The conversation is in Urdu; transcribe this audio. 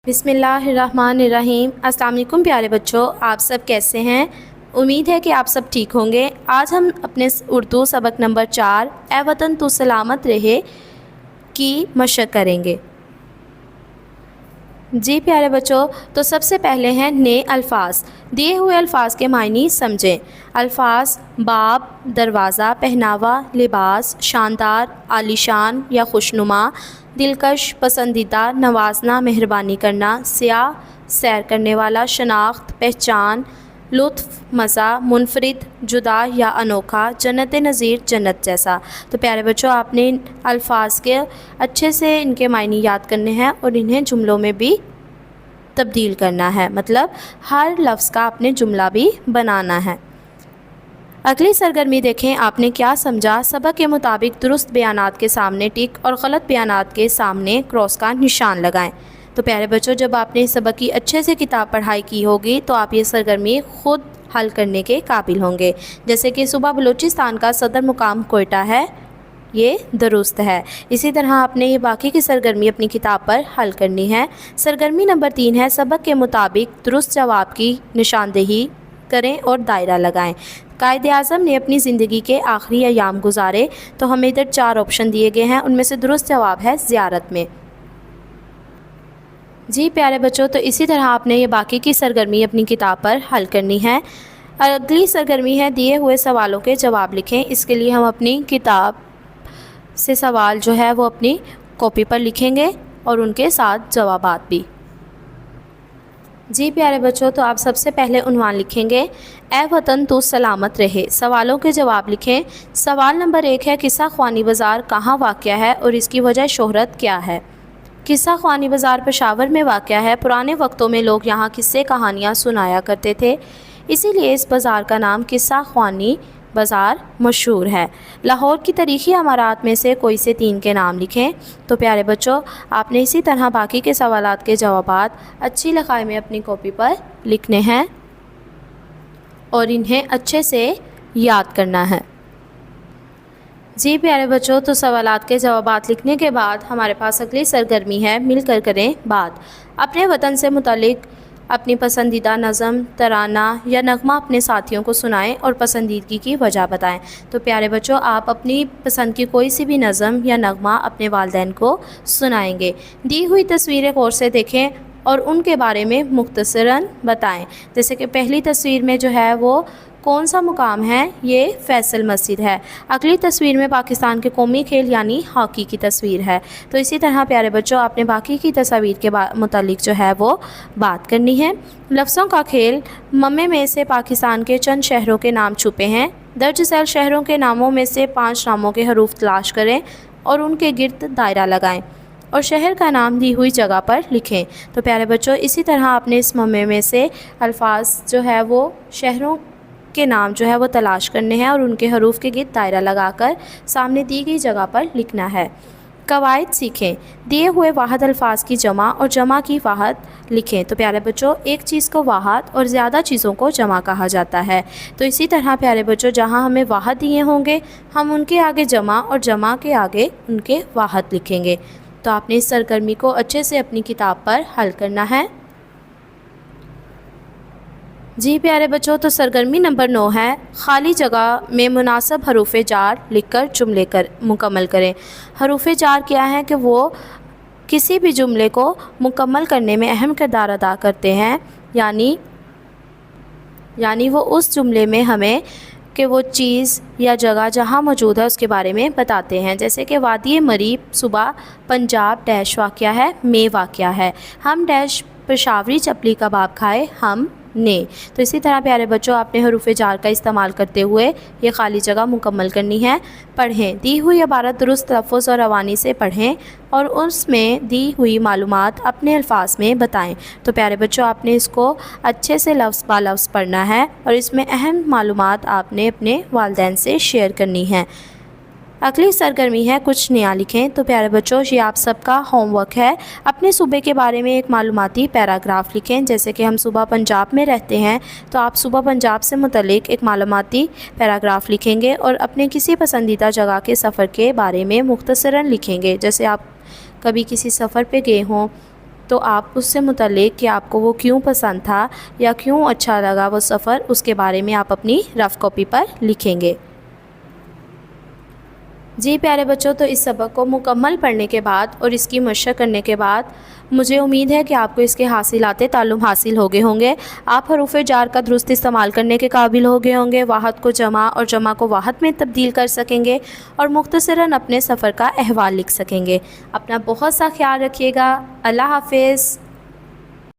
بسم اللہ الرحمن الرحیم۔ السلام علیکم پیارے بچوں، آپ سب کیسے ہیں؟ امید ہے کہ آپ سب ٹھیک ہوں گے۔ آج ہم اپنے اردو سبق نمبر 4 اے وطن تو سلامت رہے کی مشق کریں گے۔ جی پیارے بچوں، تو سب سے پہلے ہیں نئے الفاظ۔ دیے ہوئے الفاظ کے معنی سمجھیں۔ الفاظ باب، دروازہ، پہناوا، لباس، شاندار، عالیشان یا خوشنما، دلکش، پسندیدہ، نوازنا، مہربانی کرنا، سیاح، سیر کرنے والا، شناخت، پہچان، لطف، مزہ، منفرد، جدا یا انوکھا، جنت نظیر، جنت جیسا۔ تو پیارے بچوں، آپ نے الفاظ کے اچھے سے ان کے معنی یاد کرنے ہیں اور انہیں جملوں میں بھی تبدیل کرنا ہے، مطلب ہر لفظ کا آپ نے جملہ بھی بنانا ہے۔ اگلی سرگرمی دیکھیں، آپ نے کیا سمجھا؟ سبق کے مطابق درست بیانات کے سامنے ٹک اور غلط بیانات کے سامنے کراس کا نشان لگائیں۔ تو پیارے بچوں، جب آپ نے سبق کی اچھے سے کتاب پڑھائی کی ہوگی تو آپ یہ سرگرمی خود حل کرنے کے قابل ہوں گے۔ جیسے کہ صوبہ بلوچستان کا صدر مقام کوئٹہ ہے، یہ درست ہے۔ اسی طرح آپ نے یہ باقی کی سرگرمی اپنی کتاب پر حل کرنی ہے۔ سرگرمی نمبر 3 ہے سبق کے مطابق درست جواب کی نشاندہی کریں اور دائرہ لگائیں۔ قائد اعظم نے اپنی زندگی کے آخری ایام گزارے، تو ہمیں ادھر 4 آپشن دیے گئے ہیں، ان میں سے درست جواب ہے زیارت میں۔ جی پیارے بچوں، تو اسی طرح آپ نے یہ باقی کی سرگرمی اپنی کتاب پر حل کرنی ہے۔ اگلی سرگرمی ہے دیے ہوئے سوالوں کے جواب لکھیں۔ اس کے لیے ہم اپنی کتاب سے سوال جو ہے وہ اپنی کاپی پر لکھیں گے اور ان کے ساتھ جوابات بھی۔ جی پیارے بچوں، تو آپ سب سے پہلے عنوان لکھیں گے اے وطن تو سلامت رہے۔ سوالوں کے جواب لکھیں۔ سوال نمبر 1 ہے قصہ خوانی بازار کہاں واقع ہے اور اس کی وجہ شہرت کیا ہے؟ قصہ خوانی بازار پشاور میں واقع ہے۔ پرانے وقتوں میں لوگ یہاں قصے کہانیاں سنایا کرتے تھے، اسی لیے اس بازار کا نام قصہ خوانی بازار مشہور ہے۔ لاہور کی تاریخی عمارات میں سے کوئی سے 3 کے نام لکھیں۔ تو پیارے بچوں، آپ نے اسی طرح باقی کے سوالات کے جوابات اچھی لکھائی میں اپنی کاپی پر لکھنے ہیں اور انہیں اچھے سے یاد کرنا ہے۔ جی پیارے بچوں، تو سوالات کے جوابات لکھنے کے بعد ہمارے پاس اگلی سرگرمی ہے مل کر کریں بات۔ اپنے وطن سے متعلق اپنی پسندیدہ نظم، ترانہ یا نغمہ اپنے ساتھیوں کو سنائیں اور پسندیدگی کی وجہ بتائیں۔ تو پیارے بچوں، آپ اپنی پسند کی کوئی سی بھی نظم یا نغمہ اپنے والدین کو سنائیں گے۔ دی ہوئی تصویریں غور سے دیکھیں اور ان کے بارے میں مختصراً بتائیں۔ جیسے کہ پہلی تصویر میں جو ہے وہ کون سا مقام ہے؟ یہ فیصل مسجد ہے۔ اگلی تصویر میں پاکستان کے قومی کھیل یعنی ہاکی کی تصویر ہے۔ تو اسی طرح پیارے بچوں، آپ نے باقی کی تصاویر کے متعلق جو ہے وہ بات کرنی ہے۔ لفظوں کا کھیل ممے میں سے پاکستان کے چند شہروں کے نام چھپے ہیں۔ درج ذیل شہروں کے ناموں میں سے 5 ناموں کے حروف تلاش کریں اور ان کے گرد دائرہ لگائیں اور شہر کا نام دی ہوئی جگہ پر لکھیں۔ تو پیارے بچوں، اسی طرح آپ نے اس ممے میں سے الفاظ جو ہے وہ شہروں کے نام جو ہے وہ تلاش کرنے ہیں اور ان کے حروف کے گرد دائرہ لگا کر سامنے دی گئی جگہ پر لکھنا ہے۔ قواعد سیکھیں۔ دیے ہوئے واحد الفاظ کی جمع اور جمع کی واحد لکھیں۔ تو پیارے بچوں، ایک چیز کو واحد اور زیادہ چیزوں کو جمع کہا جاتا ہے۔ تو اسی طرح پیارے بچوں، جہاں ہمیں واحد دیے ہوں گے ہم ان کے آگے جمع اور جمع کے آگے ان کے واحد لکھیں گے۔ تو آپ نے اس سرگرمی کو اچھے سے اپنی کتاب پر حل کرنا ہے۔ جی پیارے بچوں، تو سرگرمی نمبر 9 ہے خالی جگہ میں مناسب حروف جار لکھ کر جملے مکمل کریں۔ حروف جار کیا ہیں کہ وہ کسی بھی جملے کو مکمل کرنے میں اہم کردار ادا کرتے ہیں، یعنی وہ اس جملے میں ہمیں کہ وہ چیز یا جگہ جہاں موجود ہے اس کے بارے میں بتاتے ہیں۔ جیسے کہ وادی مریب صوبہ پنجاب ڈیش واقع ہے، میں واقع ہے۔ ہم ڈیش پشاوری چپلی کباب کھائے، ہم نے۔ تو اسی طرح پیارے بچوں، آپ نے حروف جار کا استعمال کرتے ہوئے یہ خالی جگہ مکمل کرنی ہے۔ پڑھیں۔ دی ہوئی عبارت درست تلفظ اور روانی سے پڑھیں اور اس میں دی ہوئی معلومات اپنے الفاظ میں بتائیں۔ تو پیارے بچوں، آپ نے اس کو اچھے سے لفظ با لفظ پڑھنا ہے اور اس میں اہم معلومات آپ نے اپنے والدین سے شیئر کرنی ہے۔ اگلی سرگرمی ہے کچھ نیا لکھیں۔ تو پیارے بچوں، یہ آپ سب کا ہوم ورک ہے۔ اپنے صوبے کے بارے میں ایک معلوماتی پیراگراف لکھیں۔ جیسے کہ ہم صوبہ پنجاب میں رہتے ہیں تو آپ صوبہ پنجاب سے متعلق ایک معلوماتی پیراگراف لکھیں گے اور اپنے کسی پسندیدہ جگہ کے سفر کے بارے میں مختصراً لکھیں گے۔ جیسے آپ کبھی کسی سفر پہ گئے ہوں تو آپ اس سے متعلق کہ آپ کو وہ کیوں پسند تھا یا کیوں اچھا لگا وہ سفر، اس کے بارے میں آپ اپنی رف کاپی پر لکھیں گے۔ جی پیارے بچوں، تو اس سبق کو مکمل پڑھنے کے بعد اور اس کی مشق کرنے کے بعد مجھے امید ہے کہ آپ کو اس کے حاصلات تعلم حاصل ہو گئے ہوں گے۔ آپ حروف جار کا درست استعمال کرنے کے قابل ہو گئے ہوں گے، واحد کو جمع اور جمع کو واحد میں تبدیل کر سکیں گے اور مختصراً اپنے سفر کا احوال لکھ سکیں گے۔ اپنا بہت سا خیال رکھیے گا۔ اللہ حافظ۔